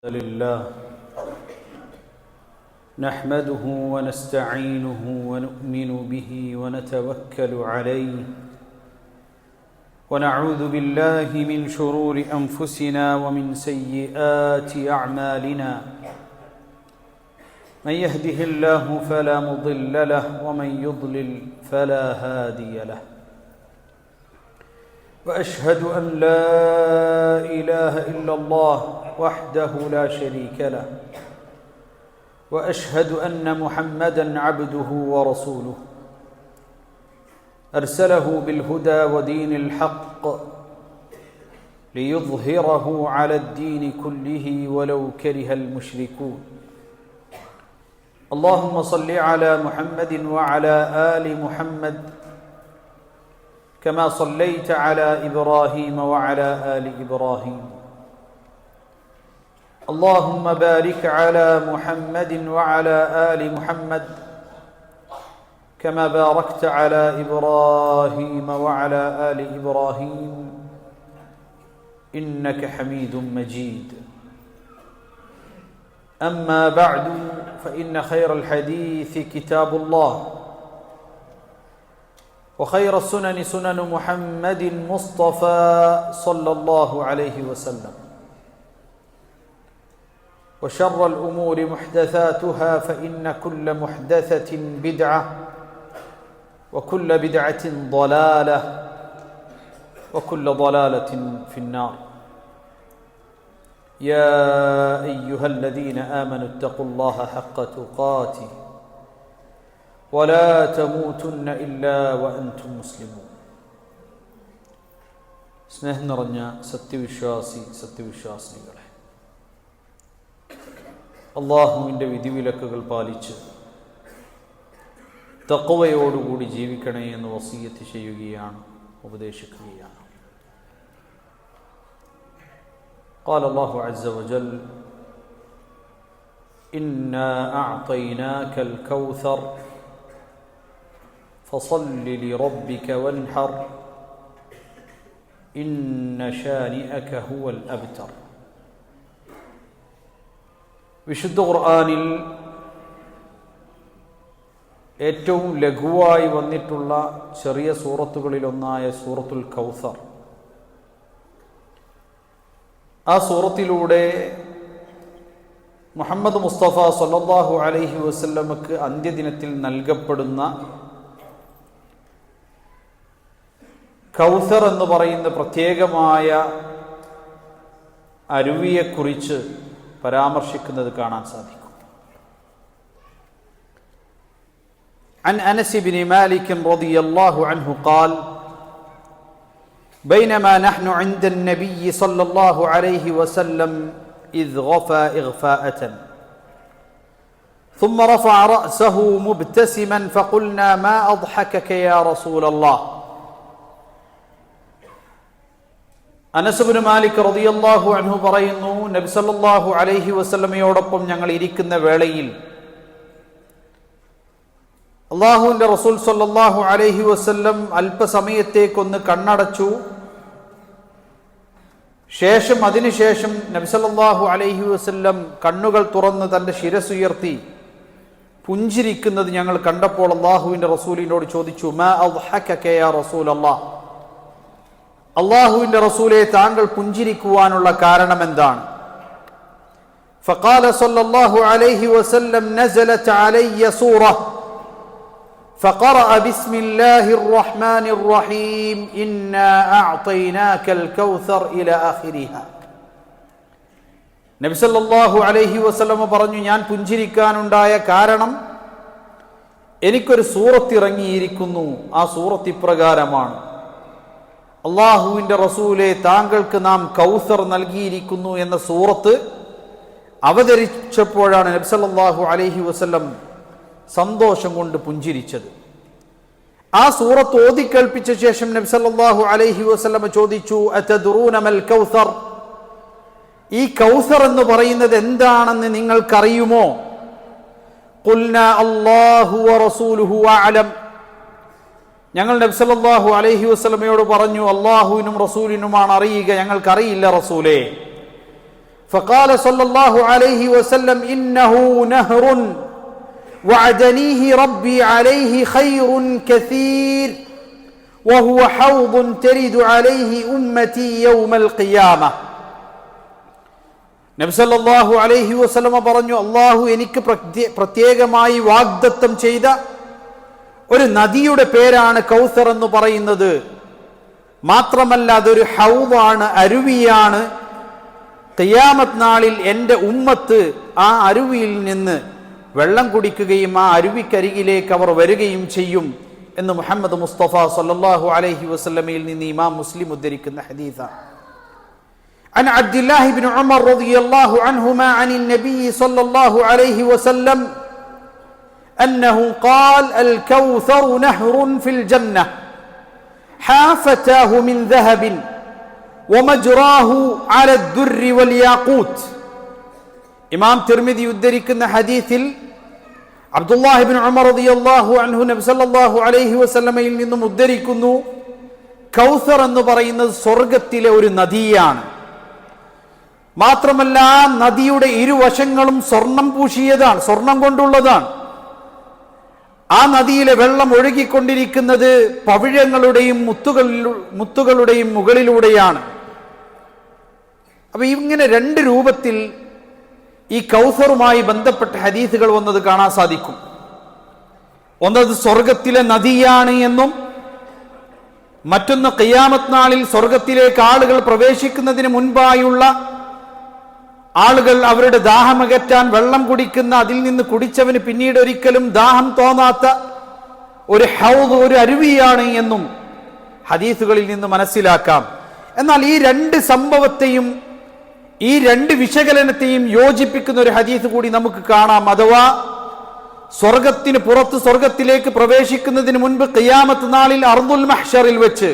لله نحمده ونستعينه ونؤمن به ونتوكل عليه ونعوذ بالله من شرور أنفسنا ومن سيئات أعمالنا من يهده الله فلا مضل له ومن يضلل فلا هادي له وأشهد أن لا إله إلا الله وحده لا شريك له وأشهد أن محمدًا عبده ورسوله أرسله بالهدى ودين الحق ليظهره على الدين كله ولو كره المشركون اللهم صل على محمد وعلى آل محمد كما صليت على إبراهيم وعلى آل إبراهيم اللهم بارك على محمد وعلى آل محمد كما باركت على إبراهيم وعلى آل إبراهيم إنك حميد مجيد أما بعد فإن خير الحديث كتاب الله وخير السنن سنن محمد مصطفى صلى الله عليه وسلم وشر الأمور محدثاتها فإن كل محدثة بدعة وكل بدعة ضلالة وكل ضلالة في النار يا أيها الذين آمنوا اتقوا الله حق تقاته ولا تموتن إلا وأنتم مسلمون സ്നേഹം നിറഞ്ഞ സത്യവിശ്വാസികളെ, അള്ളാഹുവിൻ്റെ വിധിവിലക്കുകൾ പാലിച്ച് തഖ്വയോടുകൂടി ജീവിക്കണേ എന്ന് വസിയത്ത് ചെയ്യുകയാണ്, ഉപദേശിക്കുകയാണ്. قال الله عز وجل إنا أعطيناك الكوثر فصل لربك وانحر إن شانئك هو الأبتر. വിശുദ്ധ ഖുർആനിൽ ഏറ്റവും ലഘുവായി വന്നിട്ടുള്ള ചെറിയ സൂറത്തുകളിലൊന്നായ സൂറത്തുൽ കൗസർ, ആ സൂറത്തിലൂടെ മുഹമ്മദ് മുസ്തഫ സല്ലല്ലാഹു അലൈഹി വസല്ലമക്ക് അന്ത്യദിനത്തിൽ നൽകപ്പെടുന്ന കൗസർ എന്ന് പറയുന്ന പ്രത്യേകമായ അരുവിയെക്കുറിച്ച് പരാമർശിക്കുന്നത് കാണാൻ സാധിക്കും. عن أنس بن مالك رضي الله عنه قال بينما نحن عند النبي صلى الله عليه وسلم إذ غفى إغفاءة ثم رفع رأسه مبتسما فقلنا ما أضحكك يا رسول الله. അനസ് ഇബ്നു മാലിക് റളിയല്ലാഹു അൻഹു പറയുന്നു, നബി സല്ലല്ലാഹു അലൈഹി വസല്ലമയോടൊപ്പം ഞങ്ങൾ ഇരിക്കുന്ന വേളയിൽ അല്ലാഹുവിൻ്റെ റസൂൽ സല്ലല്ലാഹു അലൈഹി വസല്ലം അല്പസമയത്തേക്കൊന്ന് കണ്ണടച്ചു. അതിനുശേഷം നബി സല്ലല്ലാഹു അലൈഹി വസല്ലം കണ്ണുകൾ തുറന്ന് തൻ്റെ ശിരസുയർത്തി പുഞ്ചിരിക്കുന്നത് ഞങ്ങൾ കണ്ടപ്പോൾ അല്ലാഹുവിൻ്റെ റസൂലിനോട് ചോദിച്ചു, മാ അദ്ഹകക യാ റസൂലല്ലാഹ്, അല്ലാഹുവിൻ്റെ റസൂലെ താങ്കൾ പുഞ്ചിരിക്കുവാനുള്ള കാരണം എന്താണ്? ഫഖാല സല്ലല്ലാഹു അലൈഹി വസല്ലം നസലത് അലയ്യ സൂറ فقرأ بسم الله الرحمن الرحيم إنا أعطيناك الكوثر إلى آخرها. നബി സല്ലല്ലാഹു അലൈഹി വസല്ലം പറഞ്ഞു, ഞാൻ പുഞ്ചിരിക്കാനുണ്ടായ കാരണം എനിക്കൊരു സൂറത്ത് ഇറങ്ങിയിരിക്കുന്നു. ആ സൂറത്ത് ഇപ്രകാരമാണ്, അല്ലാഹുവിൻ്റെ റസൂലെ താങ്കൾക്ക് നാം കൗസർ നൽകിയിരിക്കുന്നു എന്ന സൂറത്ത് അവതരിച്ചപ്പോഴാണ് നബി സല്ലല്ലാഹു അലൈഹി വസല്ലം സന്തോഷം കൊണ്ട് പുഞ്ചിരിച്ചത്. ആ സൂറത്ത് ഓതിക്കേൾപ്പിച്ച ശേഷം നബി സല്ലല്ലാഹു അലൈഹി വസല്ലം ചോദിച്ചു, അതദ്റൂന മൽ കൗസർ, ഈ കൗസർ എന്ന് പറയുന്നത് എന്താണെന്ന് നിങ്ങൾക്കറിയുമോ? ഖുൽനാ അല്ലാഹു വറസൂലുഹു അഅലം, ഞങ്ങൾ നബി സല്ലല്ലാഹു അലൈഹി വസല്ലമയോട് പറഞ്ഞു, അല്ലാഹുവിനും റസൂലിനുമാണ് അറിയുക, ഞങ്ങൾക്കറിയില്ല റസൂലേ. فقال صلى الله عليه وسلم إنه نهر وعدنيه ربي عليه خير كثير وهو حوض ترد عليه أمتي يوم القيامة. നബി സല്ലല്ലാഹു അലൈഹി വസല്ലമ പറഞ്ഞു, അല്ലാഹു എനിക്ക് പ്രത്യേകമായി വാഗ്ദത്തം ചെയ്ത ഒരു നദിയുടെ പേരാണ് കൗസർ എന്ന് പറയുന്നത്. മാത്രമല്ല അതൊരു ഹൗദാണ്, അരുവിയാണ്. ഖിയാമത്ത് നാളിൽ എൻ്റെ ഉമ്മത്ത് ആ അരുവിയിൽ നിന്ന് വെള്ളം കുടിക്കുകയും ആ അരുവിക്കരികിലേക്ക് അവർ വരികയും ചെയ്യും എന്ന് മുഹമ്മദ് മുസ്തഫ സല്ലല്ലാഹു അലൈഹി വസല്ലമയിൽ നിന്ന് ഇമാം മുസ്ലിം ഉദ്ധരിക്കുന്ന ഹദീസാണ്. عن عبد الله بن عمر رضي الله عنهما عن النبي صلى الله عليه وسلم أنه قال الكوثر نهر في الجنة حافتاه من ذهب ومجراه على الدر والياقوت. ഇമാം തിർമിദി ഉദ്ധരിക്കുന്ന ഹദീസിൽ അബ്ദുല്ലാഹി ഇബ്നു ഉമർ റളിയല്ലാഹു അൻഹു നബി സല്ലല്ലാഹു അലൈഹി വസല്ലമയിൽ നിന്നും ഉദ്ധരിക്കുന്നു, കൗസർ എന്ന് പറയുന്നത് സ്വർഗത്തിലെ ഒരു നദിയാണ്. മാത്രമല്ല ആ നദിയുടെ ഇരുവശങ്ങളും സ്വർണം പൂശിയതാണ്, സ്വർണം കൊണ്ടുള്ളതാണ്. ആ നദിയിലെ വെള്ളം ഒഴുകിക്കൊണ്ടിരിക്കുന്നത് പവിഴങ്ങളുടെയും മുത്തുകളുടെയും മുകളിലൂടെയാണ്. അപ്പൊ ഇങ്ങനെ രണ്ട് രൂപത്തിൽ ഈ കൗസറുമായി ബന്ധപ്പെട്ട ഹദീസുകൾ വന്നത് കാണാൻ സാധിക്കും. ഒന്നത് സ്വർഗത്തിലെ നദിയാണ് എന്നും മറ്റൊന്ന് ഖിയാമത്ത് നാളിൽ സ്വർഗത്തിലേക്ക് ആളുകൾ പ്രവേശിക്കുന്നതിന് മുൻപായുള്ള ആളുകൾ അവരുടെ ദാഹമകറ്റാൻ വെള്ളം കുടിക്കുന്ന, അതിൽ നിന്ന് കുടിച്ചവന് പിന്നീട് ഒരിക്കലും ദാഹം തോന്നാത്ത ഒരു ഹൗദ്, ഒരു അരുവിയാണ് എന്നും ഹദീസുകളിൽ നിന്ന് മനസ്സിലാക്കാം. എന്നാൽ ഈ രണ്ട് സംഭവത്തെയും ഈ രണ്ട് വിശകലനത്തെയും യോജിപ്പിക്കുന്ന ഒരു ഹദീസ് കൂടി നമുക്ക് കാണാം. അഥവാ സ്വർഗത്തിന് പുറത്ത് സ്വർഗത്തിലേക്ക് പ്രവേശിക്കുന്നതിന് മുൻപ് ഖിയാമത്ത് നാളിൽ അർദുൽ മഹ്ശറിൽ വെച്ച്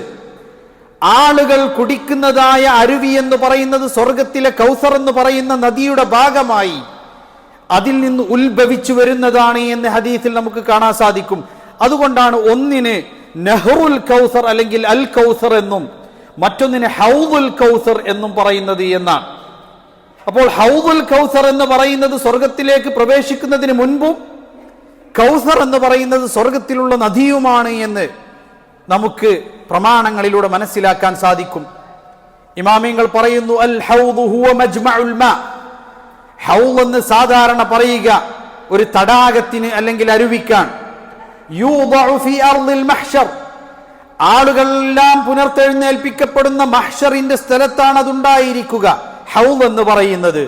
ആളുകൾ കുടിക്കുന്നതായ അരുവി എന്ന് പറയുന്നത് സ്വർഗത്തിലെ കൗസർ എന്ന് പറയുന്ന നദിയുടെ ഭാഗമായി അതിൽ നിന്ന് ഉത്ഭവിച്ചു വരുന്നതാണ് എന്ന് ഹദീസിൽ നമുക്ക് കാണാൻ സാധിക്കും. അതുകൊണ്ടാണ് ഒന്നിന് നെഹ്റുൽ കൗസർ അല്ലെങ്കിൽ അൽ കൗസർ എന്നും മറ്റൊന്നിന് ഹൗദുൽ കൗസർ എന്നും പറയുന്നത് എന്നാണ്. അപ്പോൾ ഹൗദുൽ കൗസർ എന്ന് പറയുന്നത് സ്വർഗത്തിലേക്ക് പ്രവേശിക്കുന്നതിന് മുൻപും കൗസർ എന്ന് പറയുന്നത് സ്വർഗത്തിലുള്ള നദിയുമാണ് എന്ന് നമുക്ക് പ്രമാണങ്ങളിലൂടെ മനസ്സിലാക്കാൻ സാധിക്കും. ഇമാമിങ്ങൾ പറയുന്നു, അൽ ഹൗദു ഹുവ മജ്മഉൽ മാ. ഹൗദ് എന്ന് സാധാരണ പറയുക ഒരു തടാകത്തിന് അല്ലെങ്കിൽ അരുവിക്കാൻ. യൂദഉ ഫീ അർദിൽ മഹ്ശർ. ആളുകളെല്ലാം പുനർത്തെഴുന്നേൽപ്പിക്കപ്പെടുന്ന മഹ്ശറിന്റെ സ്ഥലത്താണ് അതുണ്ടായിരിക്കുക. ഹൗദ് എന്ന് പറയുന്നത്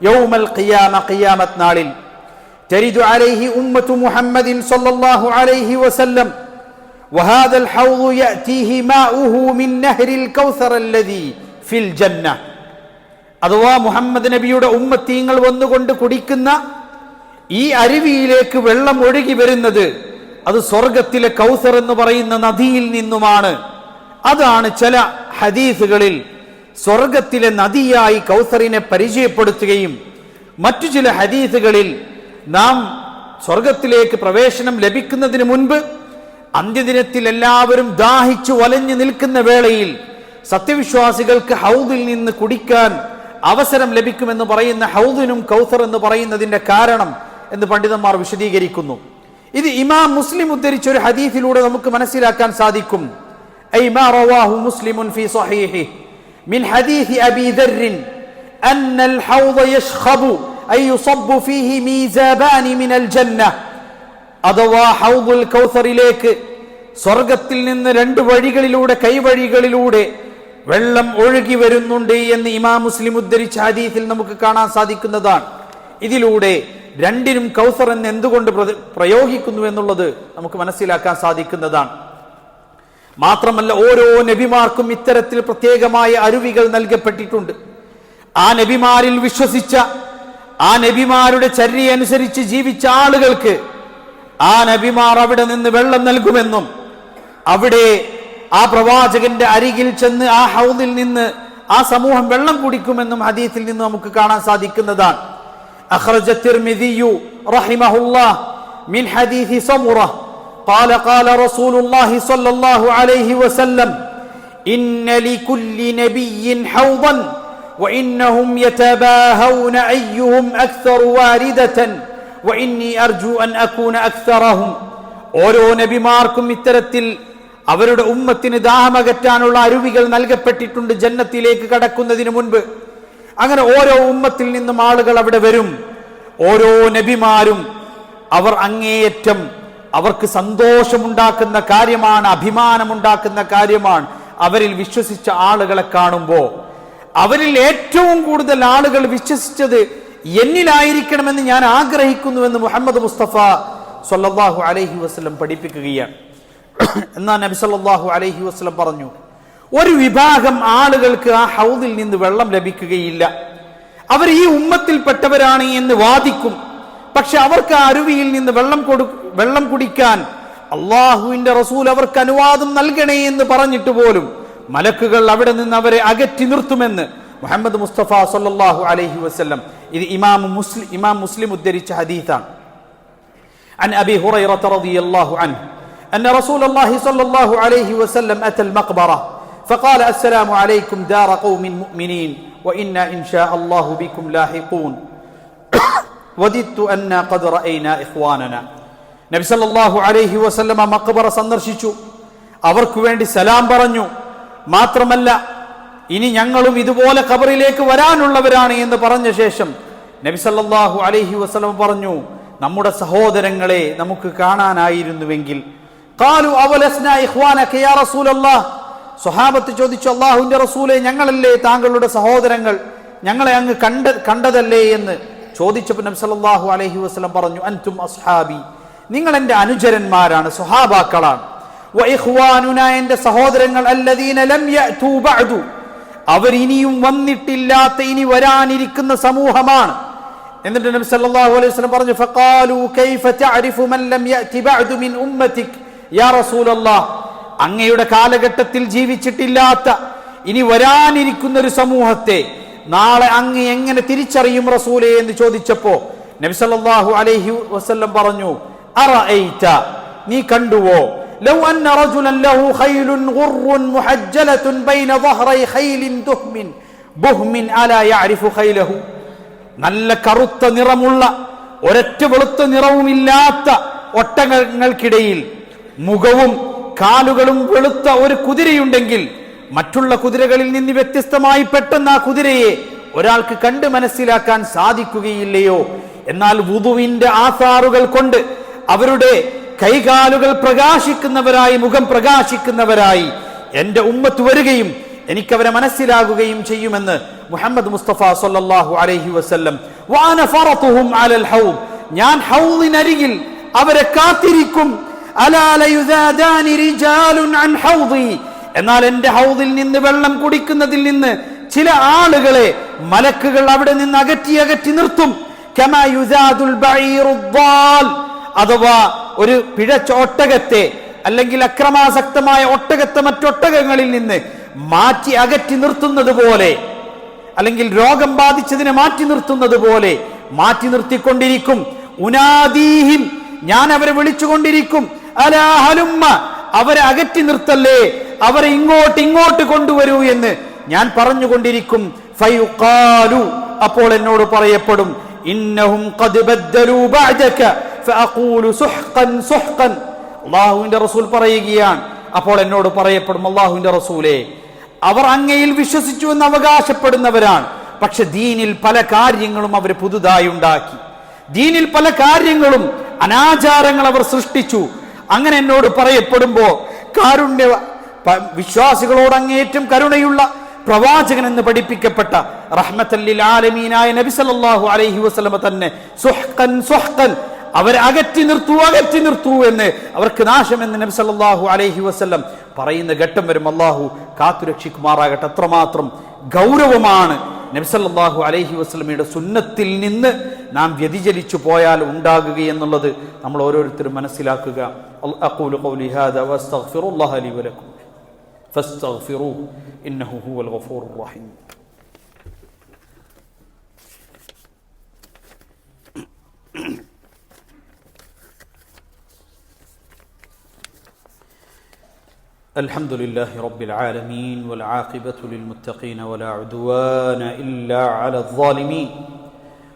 യൗമൽ ഖിയാമ, ഖിയാമത്ത് നാളിൽ. തരിദു അലൈഹി ഉമ്മത്തു മുഹമ്മദിൻ സ്വല്ലല്ലാഹു അലൈഹി വസല്ലം وهذا الحوض يأتيه ماؤه من نهر الكوثر الذي في الجنة. അഥവാ മുഹമ്മദ് നബിയുടെ ഉമ്മത്തീങ്ങൾ വന്നുകൊണ്ട് കുടിക്കുന്ന ഈ അരുവിയിലേക്ക് വെള്ളം ഒഴുകി വരുന്നത് അത് സ്വർഗത്തിലെ കൗസർ എന്ന് പറയുന്ന നദിയിൽ നിന്നുമാണ്. അതാണ് ചില ഹദീസുകളിൽ സ്വർഗത്തിലെ നദിയായി കൗസറിനെ പരിചയപ്പെടുത്തുകയും മറ്റു ചില ഹദീസുകളിൽ നാം സ്വർഗത്തിലേക്ക് പ്രവേശനം ലഭിക്കുന്നതിന് മുൻപ് അന്ത്യദിനത്തിൽ എല്ലാവരും ദാഹിച്ചു വലഞ്ഞു നിൽക്കുന്ന വേളയിൽ സത്യവിശ്വാസികൾക്ക് ഹൗദിൽ നിന്ന് കുടിക്കാൻ അവസരം ലഭിക്കുമെന്ന് പറയുന്ന ഹൗദിനും കൗസർ എന്ന് പറയുന്നതിന്റെ കാരണം എന്ന് പണ്ഡിതന്മാർ വിശദീകരിക്കുന്നു. ഇത് ഇമാം മുസ്ലിം ഉദ്ധരിച്ച ഒരു ഹദീസിലൂടെ നമുക്ക് മനസ്സിലാക്കാൻ സാധിക്കും. ഐ മാ റവാഹു മുസ്ലിമുൻ ഫീ സ്വഹീഹി മിൻ ഹദീസ് അബീ ദർർ അന്നൽ ഹൗദ യശ്ഖബു ഐ യുസബ്ബു ഫീഹി മീസാബാൻ മിനൽ ജന്ന. അഥവാ ഹൗദുൽ കൗസറിലേക്ക് സ്വർഗത്തിൽ നിന്ന് രണ്ട് വഴികളിലൂടെ, കൈവഴികളിലൂടെ വെള്ളം ഒഴുകി വരുന്നുണ്ട് എന്ന് ഇമാം മുസ്ലിം ഉദ്ധരിച്ച ഹദീസിൽ നമുക്ക് കാണാൻ സാധിക്കുന്നതാണ്. ഇതിലൂടെ രണ്ടിനും കൗസർ എന്ന് എന്തുകൊണ്ട് പ്രയോഗിക്കുന്നു എന്നുള്ളത് നമുക്ക് മനസ്സിലാക്കാൻ സാധിക്കുന്നതാണ്. മാത്രമല്ല ഓരോ നബിമാർക്കും ഇത്തരത്തിൽ പ്രത്യേകമായ അരുവികൾ നൽകപ്പെട്ടിട്ടുണ്ട്. ആ നബിമാരിൽ വിശ്വസിച്ച, ആ നബിമാരുടെ ചര്യ അനുസരിച്ച് ജീവിച്ച ആളുകൾക്ക് ആ നബിമാർ അവിടെ നിന്ന് വെള്ളം നൽകുമെന്നും അവിടെ ആ പ്രവാചകന്റെ അരികിൽ ചെന്ന് ആ ഹൗദിൽ നിന്ന് ആ സമൂഹം വെള്ളം കുടിക്കുമെന്നും ഹദീസിൽ നിന്ന് നമുക്ക് കാണാൻ സാധിക്കുന്നതാണ്. അഖ്റജ തിർമിദി റഹിമഹുല്ലാഹ് മിൻ ഹദീസ് സമുറ قال قال رسول الله صلى الله عليه وسلم إن لكل نبي حوضا وإنهم يتباهون أيهم أكثر واردة وإني أرجو أن أكون أكثرهم. ഓരോ നബിമാർക്കും ഇത്തരത്തിൽ അവരുടെ ഉമ്മത്തിന് ദാഹമകറ്റാനുള്ള അരുവികൾ നൽകപ്പെട്ടിട്ടുണ്ട് ജന്നത്തിലേക്ക് കടക്കുന്നതിന് മുൻപ്. അങ്ങനെ ഓരോ ഉമ്മത്തിൽ നിന്നും ആളുകൾ അവിടെ വരും. ഓരോ നബിമാരും അവർ അങ്ങേയറ്റം അവർക്ക് സന്തോഷമുണ്ടാക്കുന്ന കാര്യമാണ്, അഭിമാനമുണ്ടാക്കുന്ന കാര്യമാണ് അവരിൽ വിശ്വസിച്ച ആളുകളെ കാണുമ്പോൾ. അവരിൽ ഏറ്റവും കൂടുതൽ ആളുകൾ വിശ്വസിച്ചത് എന്നിലായിരിക്കണമെന്ന് ഞാൻ ആഗ്രഹിക്കുന്നുവെന്ന് മുഹമ്മദ് മുസ്തഫ സല്ലല്ലാഹു അലൈഹി വസല്ലം പഠിപ്പിക്കുകയാണ്. എന്നാൽ നബി സല്ലല്ലാഹു അലൈഹി വസല്ലം പറഞ്ഞു, ഒരു വിഭാഗം ആളുകൾക്ക് ആ ഹൗദിൽ നിന്ന് വെള്ളം ലഭിക്കുകയില്ല. അവർ ഈ ഉമ്മത്തിൽപ്പെട്ടവരാണ് എന്ന് വാദിക്കും. പക്ഷെ അവർക്ക് ആ അരുവിയിൽ നിന്ന് വെള്ളം കുടിക്കാൻ അള്ളാഹുവിന്റെ റസൂൽ അവർക്ക് അനുവാദം നൽകണേ എന്ന് പറഞ്ഞിട്ട് പോലും മലക്കുകൾ അവിടെ നിന്ന് അവരെ അകറ്റി നിർത്തുമെന്ന് മുഹമ്മദ് മുസ്തഫ സല്ലല്ലാഹു അലൈഹി വസല്ലം. ഇത് ഇമാം മുസ്ലിം ഉദ്ധരിച്ച ഹദീസാണ്. عن أبي هريرة رضي الله عنه أن رسول الله صلى الله عليه وسلم أتى المقبرة فقال السلام عليكم دار قوم مؤمنين وإنا إن شاء الله بكم لاحقون وددت أن قد رأينا إخواننا. നബി സല്ലല്ലാഹു അലൈഹി വസല്ലം മഖബറ സന്ദർശിച്ചു. അവർക്ക് വേണ്ടി സലാം പറഞ്ഞു. മാത്രമല്ല ഇനി ഞങ്ങളും ഇതുപോലെ ഖബറിലേക്ക് വരാനുള്ളവരാണ് എന്ന് പറഞ്ഞ ശേഷം നബി സല്ലല്ലാഹു അലൈഹി വസല്ലം പറഞ്ഞു, നമ്മുടെ സഹോദരങ്ങളെ നമുക്ക് കാണാനായിരുന്നുവെങ്കിൽ. ഖാലു അവലസ്നാ ഇഖ്വാനക യാ റസൂലല്ലാഹ്. സ്വഹാബത്ത് ചോദിച്ചു, അല്ലാഹുവിന്റെ റസൂലേ, ഞങ്ങളല്ലേ താങ്കളുടെ സഹോദരങ്ങൾ, ഞങ്ങളെ അങ്ങ് കണ്ടതല്ലേ എന്ന് ചോദിച്ചപ്പോൾ നബി സല്ലല്ലാഹു അലൈഹി വസല്ലം പറഞ്ഞു, അൻതും അസ്ഹാബി, നിങ്ങൾ എൻ്റെ അനുചരന്മാരാണ്, സ്വഹാബാക്കളാണ്. വ ഇഖ്വാനുനാ, എൻ്റെ സഹോദരങ്ങൾ, അല്ലദീന ലം യഅതു ബഅദു, അവർ ഇനിയും വന്നിട്ടില്ലാത്ത ഇനി വരാനിരിക്കുന്ന സമൂഹമാണ്. എന്നിട്ട് നബി സല്ലല്ലാഹു അലൈഹി വസല്ലം പറഞ്ഞു, ഫഖാലു കൈഫ തഅരിഫു മൻ ലം യഅതി ബഅദു മിൻ ഉമ്മതിക് യാ റസൂലല്ലാഹ്. അങ്ങയുടെ കാലഘട്ടത്തിൽ ജീവിച്ചിട്ടില്ലാത്ത ഇനി വരാനിരിക്കുന്ന ഒരു സമൂഹത്തെ നാളെ അങ്ങ് എങ്ങനെ തിരിച്ചറിയും റസൂലേ എന്ന് ചോദിച്ചപ്പോ നബി സല്ലല്ലാഹു അലൈഹി വസല്ലം പറഞ്ഞു, അറഅയ്ത, നീ കണ്ടുവോ, ലൗ അന്ന റജുലൻ ലഹു ഖൈലുൻ ഗുർറുൻ മുഹജ്ജലതുൻ ബൈന ളഹ്റൈ ഖൈലിൻ ബുഹ്മിൻ അലാ യഅരിഫു ഖൈലഹു. നല്ല കറുത്ത നിറമുള്ള ഒരൊറ്റ വെളുത്ത നിറവുമില്ലാത്ത ഒട്ടകങ്ങൾക്കിടയിൽ മുഖവും കാലുകളും വെളുത്ത ഒരു കുതിരയുണ്ടെങ്കിൽ മറ്റുള്ള കുതിരകളിൽ നിന്ന് വ്യത്യസ്തമായി പെട്ടെന്ന് ആ കുതിരയെ ഒരാൾക്ക് കണ്ട് മനസ്സിലാക്കാൻ സാധിക്കുകയില്ലയോ? എന്നാൽ വുദുവിന്റെ ആസാറുകൾ കൊണ്ട് അവരുടെ കൈകാലുകൾ പ്രകാശിക്കുന്നവരായി, മുഖം പ്രകാശിക്കുന്നവരായി എന്റെ ഉമ്മത്ത് വരികയും എനിക്കവരെ മനസ്സിലാകുകയും ചെയ്യുമെന്ന് മുഹമ്മദ് മുസ്തഫ സല്ലല്ലാഹു അലൈഹി വസല്ലം. വഅന ഫറതുഹും അലൽ ഹൗദ്, ഞാൻ ഹൗദിനരികിൽ അവരെ കാത്തിരിക്കും. അലാ ലയുസാദാനി റിജാലുൻ അൻ ഹൗദി, എന്നാൽ എന്റെ ഹൗദിൽ നിന്ന് വെള്ളം കുടിക്കുന്നതിൽ നിന്ന് ചില ആളുകളെ മലക്കുകൾ അവിടെ നിന്ന് അകറ്റി നിർത്തും. കമാ യുസാദുൽ ബഈറുദ്ദാൽ, അഥവാ ഒരു പിഴച്ച ഒട്ടകത്തെ അല്ലെങ്കിൽ അക്രമാസക്തമായ ഒട്ടകത്തെ മറ്റൊട്ടകങ്ങളിൽ നിന്ന് മാറ്റി അകറ്റി നിർത്തുന്നത് പോലെ, അല്ലെങ്കിൽ രോഗം ബാധിച്ചതിനെ മാറ്റി നിർത്തുന്നത് പോലെ മാറ്റി നിർത്തിക്കൊണ്ടിരിക്കും. ഉനാദീഹിം, ഞാൻ അവരെ വിളിച്ചുകൊണ്ടിരിക്കും. അലാ ഹലുമ്മ, അവരെ അകറ്റി നിർത്തല്ലേ, അവരെ ഇങ്ങോട്ട് കൊണ്ടുവരൂ എന്ന് ഞാൻ പറഞ്ഞുകൊണ്ടിരിക്കും. ഫയുഖാലു, അപ്പോൾ എന്നോട് പറയപ്പെടും, ഇന്നഹും ഖദ് ബദ്ദലൂ ബഅദക ഫഅഖൂലു സുഹ്ഖൻ സുഹ്ഖൻ. അല്ലാഹുവിന്റെ റസൂൽ പറയുകയാണ്, അപ്പോൾ എന്നോട് പറയപ്പെടും, അല്ലാഹുവിന്റെ റസൂലേ, അവർ അങ്ങയിൽ വിശ്വസിച്ചു എന്ന് അവകാശപ്പെടുന്നവരാണ്, പക്ഷെ ദീനിൽ പല കാര്യങ്ങളും അവർ പുതുതായി ഉണ്ടാക്കി, ദീനിൽ പല കാര്യങ്ങളും അനാചാരങ്ങൾ അവർ സൃഷ്ടിച്ചു. അങ്ങനെ എന്നോട് പറയപ്പെടുമ്പോ വിശ്വാസികളോട് അങ്ങേറ്റം കരുണയുള്ള പ്രവാചകൻ എന്ന് പഠിപ്പിക്കപ്പെട്ട റഹ്മത്തൽ ലിൽ ആലമീനായ നബി സല്ലല്ലാഹു അലൈഹി വസല്ലം തന്നെ സുഹ്ഖൻ സുഹ്ഖൻ, അവരെ അകറ്റി നിർത്തൂ എന്ന്, അവർക്ക് നാശമെന്ന് നബി സല്ലല്ലാഹു അലൈഹി വസല്ലം പറയുന്ന ഘട്ടം വരും. അല്ലാഹു കാത്തുരക്ഷിക്കുമാറാകട്ടെ. അത്രമാത്രം ഗൗരവമാണ് നബി സല്ലല്ലാഹു അലൈഹി വസല്ലമയുടെ സുന്നത്തിൽ നിന്ന് നാം വ്യതിചലിച്ചു പോയാൽ ഉണ്ടാകുക എന്നുള്ളത് നമ്മൾ ഓരോരുത്തരും മനസ്സിലാക്കുക. അഖൂലു ഖൗലി ഹാദാ വഅസ്തഗ്ഫിറുല്ലാഹ ലി വലക്കും ഫസ്തഗ്ഫിറൂഹു ഇന്നഹു ഹുവൽ ഗഫൂറുർ റഹീം. الحمد لله رب العالمين والعاقبة للمتقين ولا عدوان إلا على الظالمين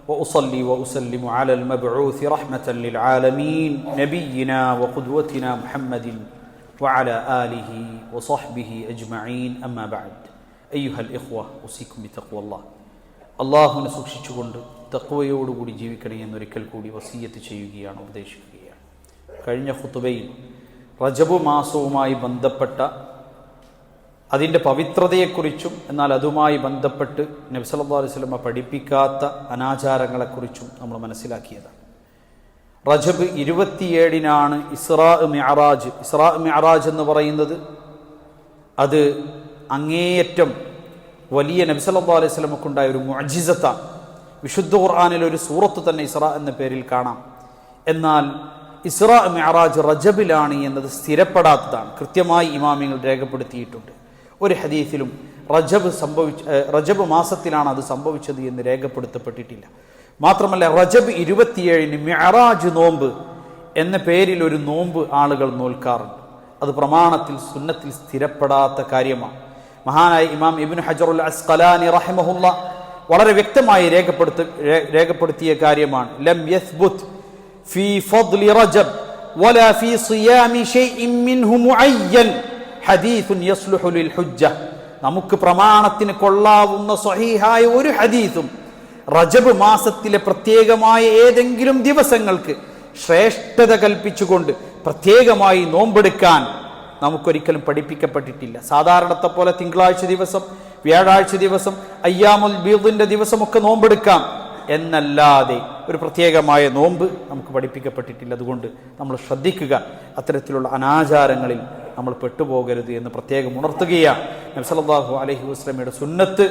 وأصلي وأسلم على المبعوث رحمة للعالمين نبينا وقدوتنا محمد وعلى آله وصحبه أجمعين أما بعد أيها الإخوة أوصيكم بتقوى الله അള്ളാഹുവിനെ സൂക്ഷിച്ചുകൊണ്ട് തഖ്വയോടുകൂടി ജീവിക്കണേ എന്നൊരിക്കൽ കൂടി വസിയ്യത്ത് ചെയ്യുകയാണ്, ഉപദേശിക്കുകയാണ്. കഴിഞ്ഞ ഖുതുബയിൽ റജബ് മാസവുമായി ബന്ധപ്പെട്ട അതിൻ്റെ പവിത്രതയെക്കുറിച്ചും എന്നാൽ അതുമായി ബന്ധപ്പെട്ട് നബി സല്ലല്ലാഹു അലൈഹി വസല്ലം പഠിപ്പിക്കാത്ത അനാചാരങ്ങളെക്കുറിച്ചും നമ്മൾ മനസ്സിലാക്കിയതാണ്. റജബ് 27-നാണ് ഇസ്രാ മിഅറാജ്. ഇസ്രാ മിഅറാജ് എന്ന് പറയുന്നത് അത് അങ്ങേയറ്റം വലിയ നബി സല്ലല്ലാഹു അലൈഹി വസല്ലമക്കുണ്ടായ ഒരു മുഅ്ജിസത്താണ്. വിശുദ്ധ ഖുർആനിൽ ഒരു സൂറത്ത് തന്നെ ഇസ്രാ എന്ന പേരിൽ കാണാം. എന്നാൽ ഇസ്രാ മിഅറാജ് റജബിലാണ് എന്നത് സ്ഥിരപ്പെടാത്തതാണ്. കൃത്യമായി ഇമാമിങ്ങൾ രേഖപ്പെടുത്തിയിട്ടുണ്ട്. ഒരു ഹദീസിലും റജബ് മാസത്തിലാണ് അത് സംഭവിച്ചത് എന്ന് രേഖപ്പെടുത്തപ്പെട്ടിട്ടില്ല. മാത്രമല്ല റജബ് 27-ന് മിഅറാജ് നോമ്പ് എന്ന പേരിൽ ഒരു നോമ്പ് ആളുകൾ നോൽക്കാറുണ്ട്. അത് പ്രമാണത്തിൽ സുന്നത്തിൽ സ്ഥിരപ്പെടാത്ത കാര്യമാണ്. മഹാനായ ഇമാം ഇബ്നു ഹജറുൽ അസ്ഖലാനി റഹിമഹുല്ല വളരെ വ്യക്തമായി രേഖപ്പെടുത്തിയ കാര്യമാണ്. ലം യസ്ബുത് ഫീ ഫദ്ലി റജബ് വലാ ഫീ സിയാമി ശൈഇൻ മിൻഹു മുഅയ്യൻ ഹദീസുൻ യസ്ലുഹു ലിൽ ഹുജ്ജ. നമുക്ക് പ്രമാണത്തിന് കൊള്ളാവുന്ന സ്വഹീഹായ ഒരു ഹദീസും റജബ് മാസത്തിലെ പ്രത്യേകമായ ഏതെങ്കിലും ദിവസങ്ങൾക്ക് ശ്രേഷ്ഠത കൽപ്പിച്ചുകൊണ്ട് പ്രത്യേകമായി നോമ്പെടുക്കാൻ നമുക്കൊരിക്കലും പഠിപ്പിക്കപ്പെട്ടിട്ടില്ല. സാധാരണത്തെ പോലെ തിങ്കളാഴ്ച ദിവസം, വ്യാഴാഴ്ച ദിവസം, അയ്യാമുൽ ബീദിന്റെ ദിവസമൊക്കെ നോമ്പെടുക്കാം എന്നല്ലാതെ ഒരു പ്രത്യേകമായ നോമ്പ് നമുക്ക് പഠിപ്പിക്കപ്പെട്ടിട്ടില്ല. അതുകൊണ്ട് നമ്മൾ ശ്രദ്ധിക്കുക, അത്തരത്തിലുള്ള അനാചാരങ്ങളിൽ നമ്മൾ പെട്ടുപോകരുത് എന്ന് പ്രത്യേകം ഉണർത്തുകയാണ്. നബി സല്ലല്ലാഹു അലൈഹി വസല്ലമയുടെ സുന്നത്ത്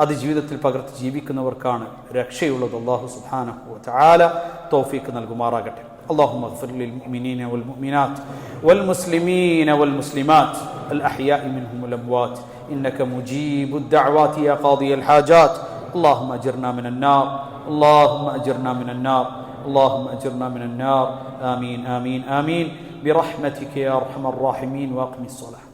അത് ജീവിതത്തിൽ പകർത്തി ജീവിക്കുന്നവർക്കാണ് രക്ഷയുള്ളത്. അല്ലാഹു സുബ്ഹാനഹു വ തആല തൗഫീഖ് നൽകുമാറാകട്ടെ. اللهم اغفر للمؤمنين والمؤمنات والمسلمين والمسلمات الأحياء منهم والأموات إنك مجيب الدعوات يا قاضي الحاجات. اللهم أجرنا من النار، اللهم أجرنا من النار، اللهم أجرنا من النار. آمين آمين آمين برحمتك يا أرحم الراحمين. وأقم الصلاة.